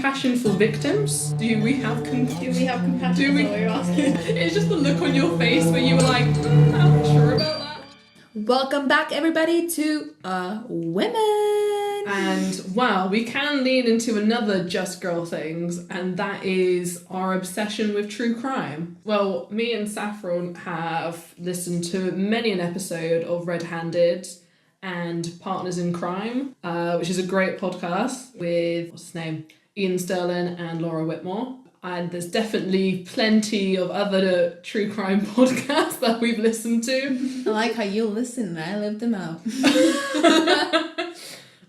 compassion for victims? Do we have compassion? Is that what you're asking? It's just the look on your face where you were like, I'm not sure about that. Welcome back, everybody, to Women. And wow, we can lean into another Just Girl things, and that is our obsession with true crime. Well, me and Saffron have listened to many an episode of Red Handed and Partners in Crime, which is a great podcast with, what's his name, Ian Sterling and Laura Whitmore. And there's definitely plenty of other true crime podcasts that we've listened to. I like how you listen, I live them out.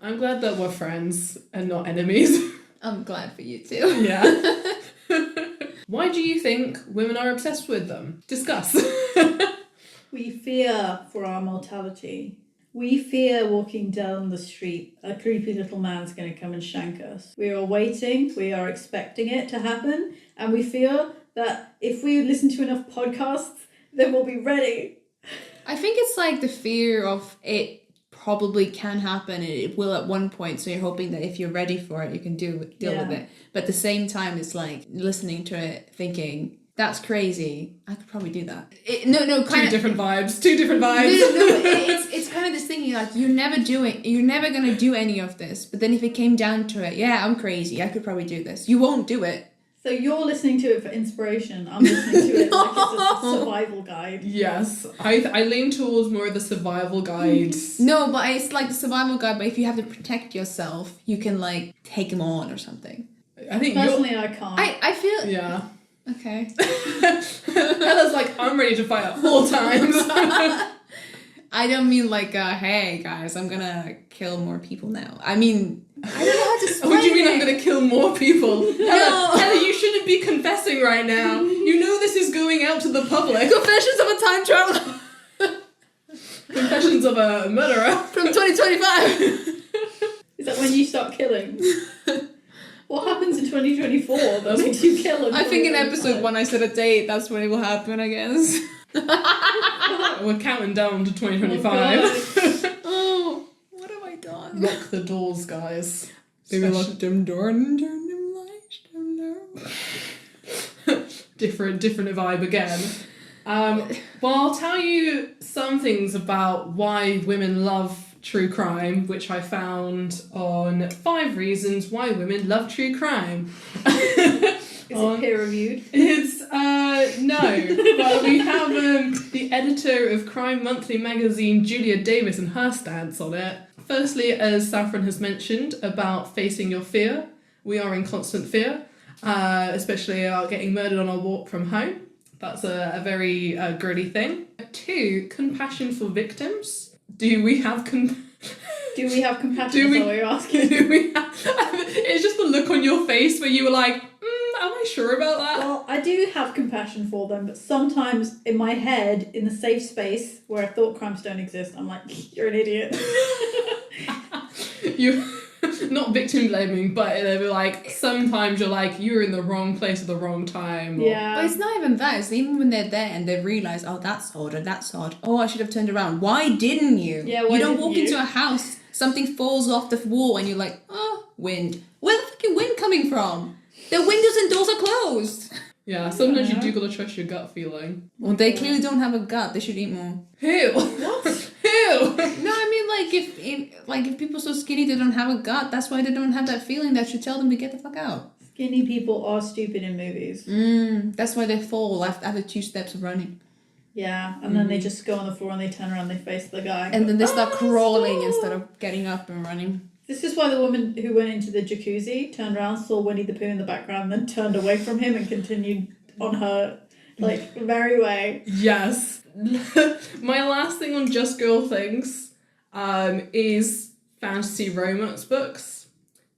I'm glad that we're friends and not enemies. I'm glad for you too. Yeah. Why do you think women are obsessed with them? Discuss. We fear for our mortality. We fear walking down the street. A creepy little man's going to come and shank us. We are waiting. We are expecting it to happen. And we fear that if we listen to enough podcasts, then we'll be ready. I think it's like the fear of it probably can happen and it will at one point. So you're hoping that if you're ready for it, you can deal with it. But at the same time, it's like listening to it thinking, that's crazy. I could probably do that. Two different vibes. It's kind of this thing. You're like, you're never gonna do any of this. But then if it came down to it, yeah, I'm crazy. I could probably do this. You won't do it. So you're listening to it for inspiration. I'm listening to it like it's a survival guide. Yes, I lean towards more of the survival guide. No, but it's like the survival guide. But if you have to protect yourself, you can like take them on or something. I think personally, I can't. I feel yeah. Okay. Ella's like, I'm ready to fight at all times. I don't mean like, hey guys, I'm gonna kill more people now. I mean, I don't know how to explain What do you mean it. I'm gonna kill more people? No. Ella, you shouldn't be confessing right now. You know this is going out to the public. Confessions of a Time Traveler Confessions of a murderer. from 2025. Is that when you start killing? What happens in 2024 that makes you kill him? I think in episode 1 I said a date, that's when it will happen, I guess. We're counting down to 2025. Oh, what have I done? Lock the doors, guys. Maybe lock them doors and turn them lights down. different vibe again. Well, I'll tell you some things about why women love true crime, which I found on 5 reasons why women love true crime. Is it peer reviewed? It's no, but we have the editor of Crime Monthly magazine, Julia Davis, and her stance on it. Firstly, as Saffron has mentioned about facing your fear, we are in constant fear, especially about getting murdered on our walk from home. That's a very gritty thing. 2, compassion for victims. Do we have compassion? Is that what you're asking? It's just the look on your face where you were like, am I sure about that? Well, I do have compassion for them, but sometimes in my head, in the safe space where I thought crimes don't exist, I'm like, you're an idiot. You not victim blaming, but they were like, sometimes you're like, you're in the wrong place at the wrong time. Yeah. But it's not even that. It's even when they're there and they realise, oh, that's odd or that's odd. Oh, I should have turned around. Why didn't you? Yeah, why you don't didn't walk you? into a house, something falls off the wall and you're like, oh, wind. Where's the fucking wind coming from? The windows and doors are closed. Yeah, sometimes you do gotta trust your gut feeling. Well, they clearly don't have a gut. They should eat more. Who? What? Who? No, I mean, like if people are so skinny they don't have a gut, that's why they don't have that feeling that should tell them to get the fuck out. Skinny people are stupid in movies. That's why they fall after 2 steps of running. Yeah, and then they just go on the floor and they turn around, they face the guy. And then they start crawling stop. instead of getting up and running. This is why the woman who went into the jacuzzi turned around, saw Winnie the Pooh in the background, then turned away from him and continued on her, merry way. Yes. My last thing on Just Girl things is fantasy romance books.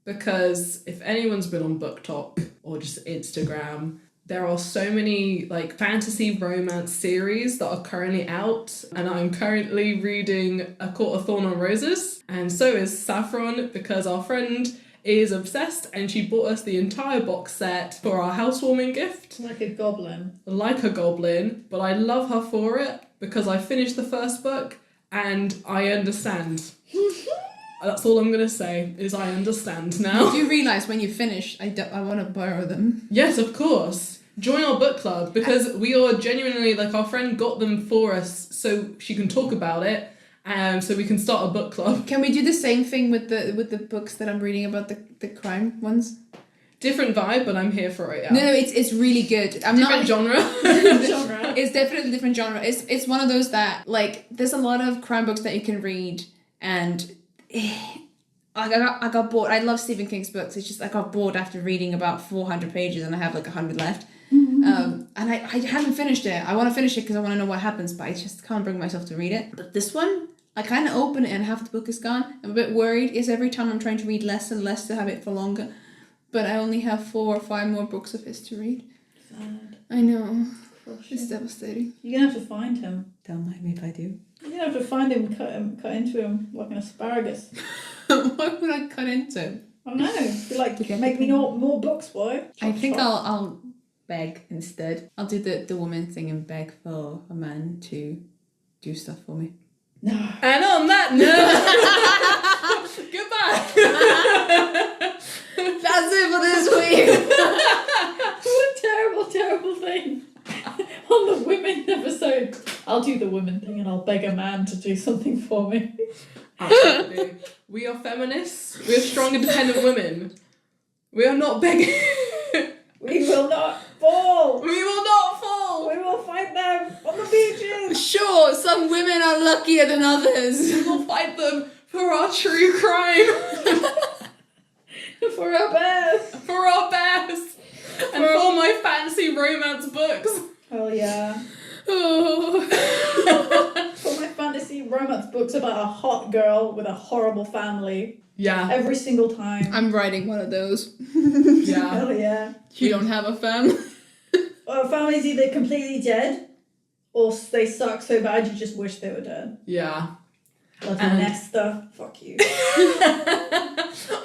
Because if anyone's been on BookTok or just Instagram, there are so many fantasy romance series that are currently out, and I'm currently reading A Court of Thorn and Roses, and so is Saffron, because our friend is obsessed and she bought us the entire box set for our housewarming gift. Like a goblin. Like a goblin, but I love her for it because I finished the first book and I understand. That's all I'm gonna say, is I understand You now. do realise when you finish, I want to borrow them. Yes, of course. Join our book club, because we are genuinely, like, our friend got them for us so she can talk about it, so we can start a book club. Can we do the same thing with the books that I'm reading about the crime ones? Different vibe, but I'm here for it, yeah. No, it's really good. I'm Different not genre. Genre. It's definitely a different genre. It's one of those that, like, there's a lot of crime books that you can read, and I got bored. I love Stephen King's books. It's just I got bored after reading about 400 pages, and I have like 100 left. And I haven't finished it. I want to finish it because I want to know what happens, but I just can't bring myself to read it. But this one, I kind of open it and half the book is gone. I'm a bit worried. Is every time I'm trying to read less and less to have it for longer. But I only have 4 or 5 more books of his to read. Sad. I know. Gosh, It's devastating. You're gonna have to find him. Don't mind me if I do. You're gonna have to find him, cut into him like an asparagus. Why would I cut into him? I don't know. Be like, To get make me more books, boy. I Chop, think chop. I'll beg instead. I'll do the woman thing and beg for a man to do stuff for me. No. And on that note, goodbye. That's it for this week. What a terrible, terrible thing. On the women episode, I'll do the women thing and I'll beg a man to do something for me. Absolutely. We are feminists. We are strong, independent women. We are not begging. We will not fall. We will not fall. We will fight them on the beaches. Sure, some women are luckier than others. We will fight them for our true crime. For our best. For our best. And for my fancy romance books. Oh yeah. Oh. For my fantasy romance books about a hot girl with a horrible family. Yeah. Every single time. I'm writing one of those. Yeah. Hell yeah. You don't have a family. Well, family's either completely dead or they suck so bad you just wish they were dead. Yeah. Bloody And- Nesta. Fuck you.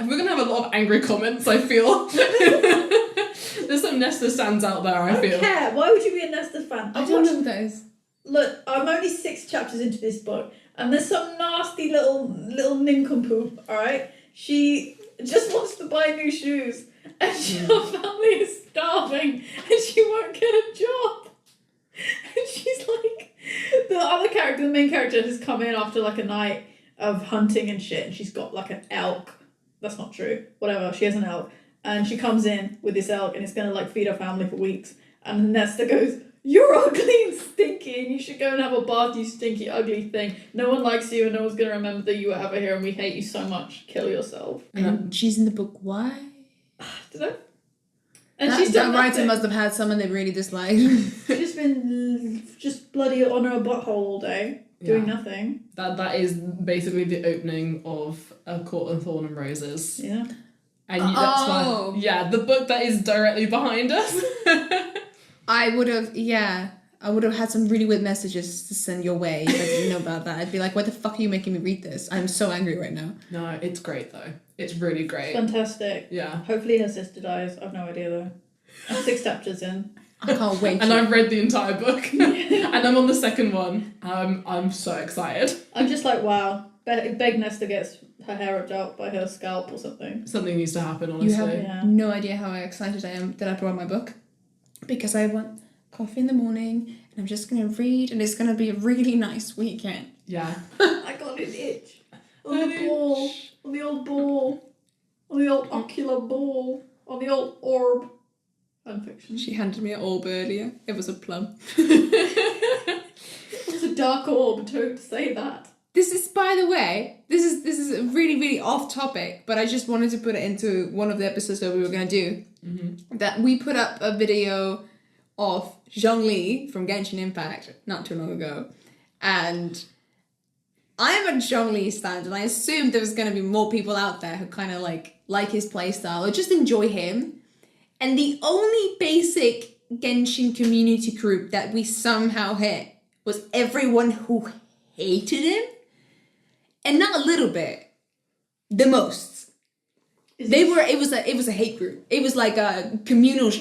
We're gonna have a lot of angry comments, I feel. There's some Nesta stands out there, I I feel. don't care. Why would you be a Nesta fan? I don't know who that is. Look, I'm only 6 chapters into this book, and there's some nasty little nincompoop, alright? She just wants to buy new shoes, and her family is starving, and she won't get a job. And she's like, the main character has come in after like a night of hunting and shit, and she's got like an elk. That's not true. Whatever, she has an elk. And she comes in with this elk, and it's gonna like feed her family for weeks. And Nesta goes, "You're ugly and stinky, and you should go and have a bath, you stinky, ugly thing. No one likes you, and no one's gonna remember that you were ever here, and we hate you so much. Kill yourself." And she's in the book. Why? Did I? And That, she's done that writer nothing. must have had someone they really disliked. She's just been just bloody on her butthole all day, doing Yeah. nothing. That is basically the opening of A Court of Thorn and Roses. Yeah. And that's Oh. why, yeah, the book that is directly behind us. I would have had some really weird messages to send your way if I didn't know about that. I'd be like, why the fuck are you making me read this? I'm so angry right now. No, it's great though. It's really great. Fantastic. Yeah. Hopefully her sister dies. I've no idea though. I'm 6 chapters in. I can't wait. And I've read the entire book. And I'm on the second one. I'm so excited. I'm just like, wow. Beg Nesta gets her hair ripped out by her scalp or something. Something needs to happen, You honestly. have Yeah. no idea how excited I am that I brought my book. Because I want coffee in the morning and I'm just going to read and it's going to be a really nice weekend. Yeah. I got an itch. On the ball. On the old ball. On the old ocular ball. On the old orb. Unfiction. She handed me an orb earlier. It was a plum. It's a dark orb, don't say that. This is, by the way, this is really, really off topic, but I just wanted to put it into one of the episodes that we were going to do. Mm-hmm. That we put up a video of Zhongli from Genshin Impact not too long ago. And I'm a Zhongli stand, and I assumed there was going to be more people out there who kind of like his playstyle or just enjoy him. And the only basic Genshin community group that we somehow hit was everyone who hated him. And not a little bit, the most. It was a hate group. It was like a communal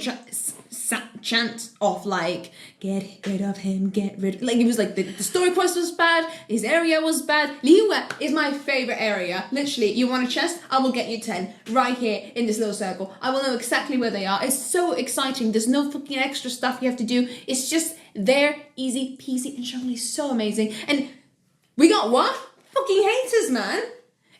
chant of like, get rid of him, get rid. Like it was like the story quest was bad, his area was bad. Liyue is my favorite area. Literally, you want a chest? I will get you 10 right here in this little circle. I will know exactly where they are. It's so exciting. There's no fucking extra stuff you have to do. It's just there, easy peasy, and Shangri-La's so amazing. And we got what? Fucking haters, man.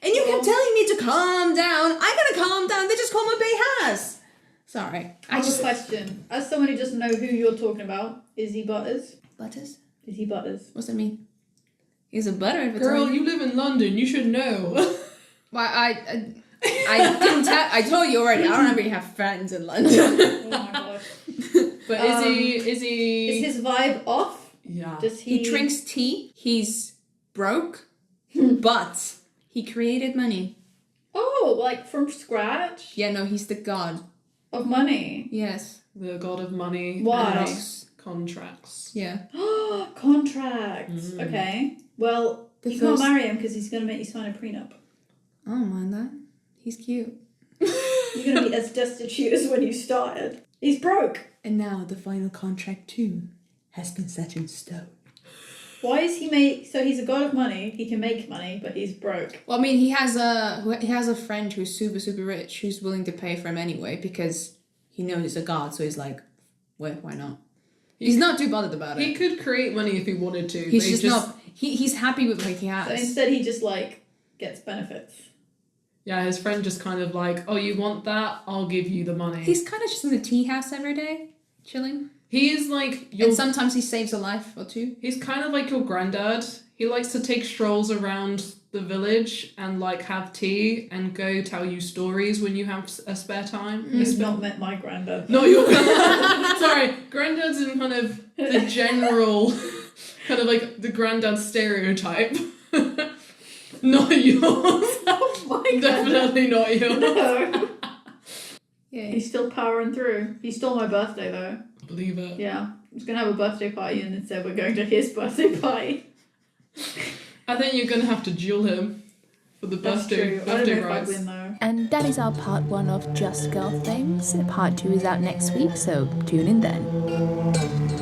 And you kept telling me to calm down. I gotta calm down. They just call my bay has. Sorry. I have a question. As someone who doesn't know who you're talking about, is he Butters? Butters? Is he Butters? What's that mean? He's a butter. Girl, you live in London. You should know. Well, I didn't tell. I told you already. I don't really have friends in London. Oh my gosh. But is he? Is his vibe off? Yeah. Does he? He drinks tea. He's broke, but he created money. Oh, like from scratch? Yeah, no, he's the god. Of money? Yes. The god of money. Why? And contracts. Yeah. Contracts. Okay. Well, you can't marry him because he's going to make you sign a prenup. I don't mind that. He's cute. You're going to be as destitute as when you started. He's broke. And now the final contract too has been set in stone. Why is he make? So he's a god of money. He can make money, but he's broke. Well, I mean, he has a friend who's super super rich who's willing to pay for him anyway because he knows he's a god. So he's like, well, why not? He's not too bothered about it. He could create money if he wanted to. He's just not. He's happy with what he has. So instead, he just like gets benefits. Yeah, his friend just kind of like, oh, you want that? I'll give you the money. He's kind of just in the tea house every day, chilling. He is like And sometimes he saves a life or two. He's kind of like your granddad. He likes to take strolls around the village and like have tea and go tell you stories when you have a spare time. You've not met my granddad. No, you're sorry. Granddad's in kind of the general, kind of like the granddad stereotype. Not yours. Oh my god. Definitely not yours. No. Yeah. He's still powering through. He stole my birthday though. Believe it. Yeah. I was going to have a birthday party and instead we're going to his birthday party. I think you're going to have to duel him for the That's birthday true. I don't know if I'd rights. win though. And that is our part 1 of Just Girl Things. Part 2 is out next week, so tune in then.